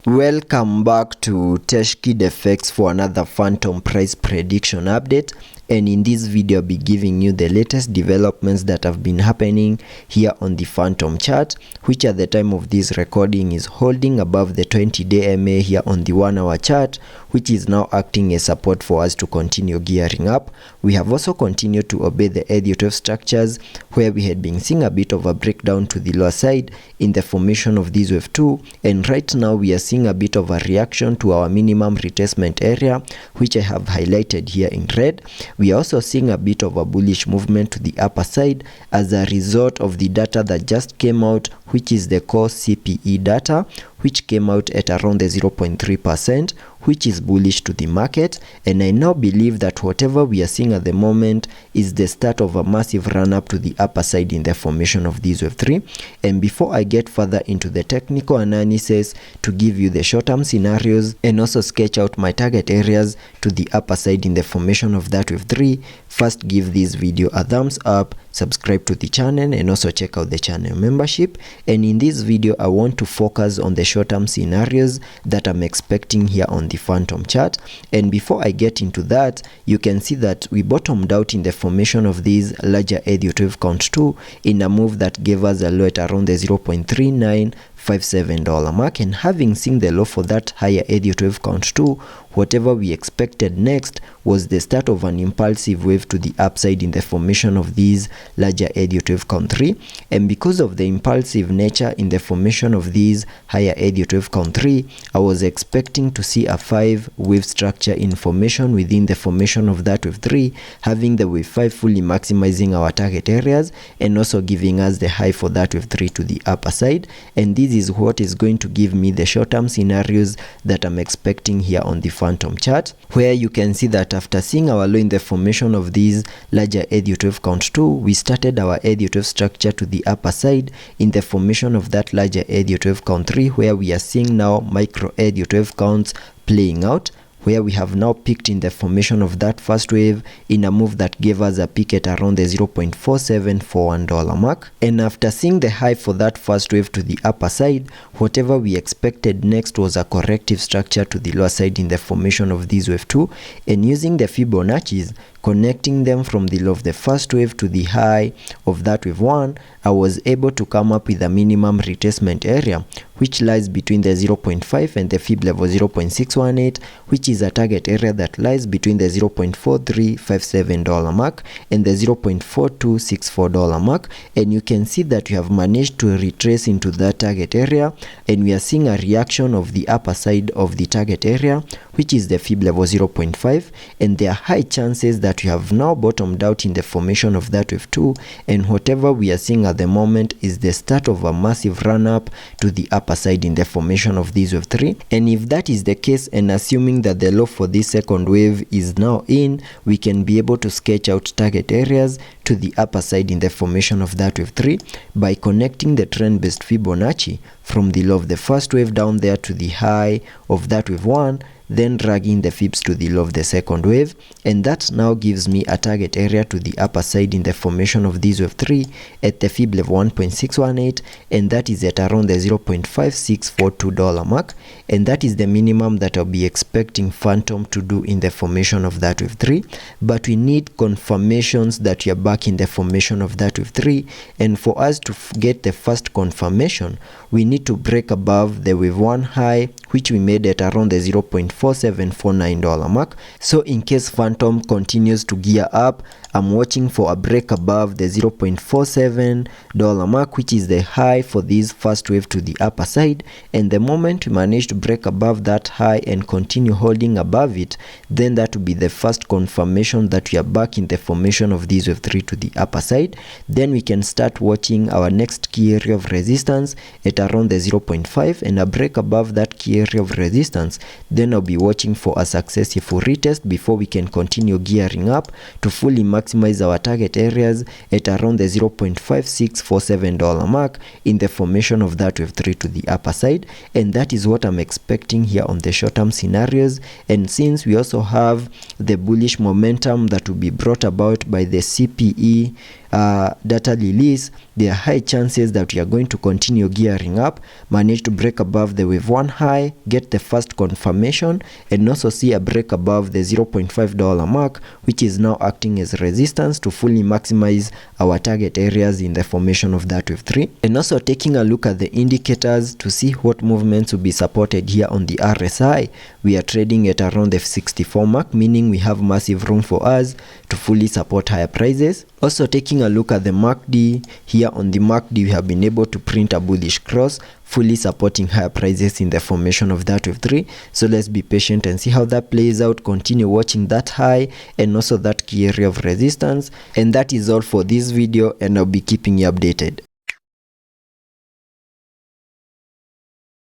Welcome back to TechKidFX for another Fantom price prediction update, and in this video I'll be giving you the latest developments that have been happening here on the Fantom chart, which at the time of this recording is holding above the 20-day MA here on the 1-hour chart, which is now acting as support for us to continue gearing up. We have also continued to obey the Elliot structures, where we had been seeing a bit of a breakdown to the lower side in the formation of this wave 2, and right now we are seeing a bit of a reaction to our minimum retracement area, which I have highlighted here in red. We are also seeing a bit of a bullish movement to the upper side as a result of the data that just came out, which is the core CPE data, which came out at around the 0.3%, which is bullish to the market. And I now believe that whatever we are seeing at the moment is the start of a massive run up to the upper side in the formation of this wave 3. And before I get further into the technical analysis to give you the short-term scenarios and also sketch out my target areas to the upper side in the formation of that wave 3, first give this video a thumbs up, subscribe to the channel, and also check out the channel membership. And in this video I want to focus on the short-term scenarios that I'm expecting here on the Fantom chart. And before I get into that, you can see that we bottomed out in the formation of this larger Elliot wave count 2 in a move that gave us a low at around the $0.3957 mark, and having seen the low for that higher Elliot wave count 2, whatever we expected next was the start of an impulsive wave to the upside in the formation of these larger Elliot wave count 3. And because of the impulsive nature in the formation of these higher Elliot wave count 3, I was expecting to see a 5-wave structure in formation within the formation of that wave 3, having the wave 5 fully maximizing our target areas and also giving us the high for that wave 3 to the upper side. And this is what is going to give me the short-term scenarios that I'm expecting here on the Fantom chart, where you can see that after seeing our low in the formation of these larger Elliot wave count 2, we started our Elliot wave structure to the upper side in the formation of that larger Elliot wave count 3, where we are seeing now micro Elliot wave counts playing out, where we have now peaked in the formation of that first wave in a move that gave us a peak at around the $0.4741 mark. And after seeing the high for that first wave to the upper side, whatever we expected next was a corrective structure to the lower side in the formation of this wave 2, and using the Fibonacci's, connecting them from the low of the first wave to the high of that wave 1, I was able to come up with a minimum retracement area, which lies between the 0.5 and the fib level 0.618, which is a target area that lies between the $0.4357 mark and the $0.4264 mark. And you can see that we have managed to retrace into that target area, and we are seeing a reaction of the upper side of the target area, which is the fib level 0.5, and there are high chances that we have now bottomed out in the formation of that wave 2, and whatever we are seeing at the moment is the start of a massive run up to the upper side in the formation of this wave 3. And if that is the case, and assuming that the low for this second wave is now in, we can be able to sketch out target areas to the upper side in the formation of that wave 3 by connecting the trend based Fibonacci from the low of the first wave down there to the high of that wave 1, then dragging the fibs to the low of the second wave, and that now gives me a target area to the upper side in the formation of this wave 3 at the fib level 1.618, and that is at around the $0.5642 mark, and that is the minimum that I'll be expecting Fantom to do in the formation of that wave 3. But we need confirmations that we are back in the formation of that wave 3, and for us to get the first confirmation, we need to break above the wave 1 high, which we made at around the $0.4749 mark. So in case Fantom continues to gear up, I'm watching for a break above the $0.47 mark, which is the high for this first wave to the upper side. And the moment we manage to break above that high and continue holding above it, then that will be the first confirmation that we are back in the formation of this wave 3 to the upper side. Then we can start watching our next key area of resistance at around the 0.5, and a break above that key area of resistance. Then I'll be watching for a successful retest before we can continue gearing up to fully maximize our target areas at around the $0.5647 mark in the formation of that wave 3 to the upper side. And that is what I'm expecting here on the short-term scenarios. And since we also have the bullish momentum that will be brought about by the CPE data release, there are high chances that we are going to continue gearing up, manage to break above the wave 1 high high, get the first confirmation, and also see a break above the $0.5 mark, which is now acting as resistance to fully maximize our target areas in the formation of that wave 3. And also taking a look at the indicators to see what movements will be supported here on the RSI. We are trading at around the 64 mark, meaning we have massive room for us to fully support higher prices. Also taking a look at the MACD, here on the MACD we have been able to print a bullish cross, fully supporting higher prices in the formation of that wave 3. So let's be patient and see how that plays out. Continue watching that high and also that key area of resistance. And that is all for this video, and I'll be keeping you updated.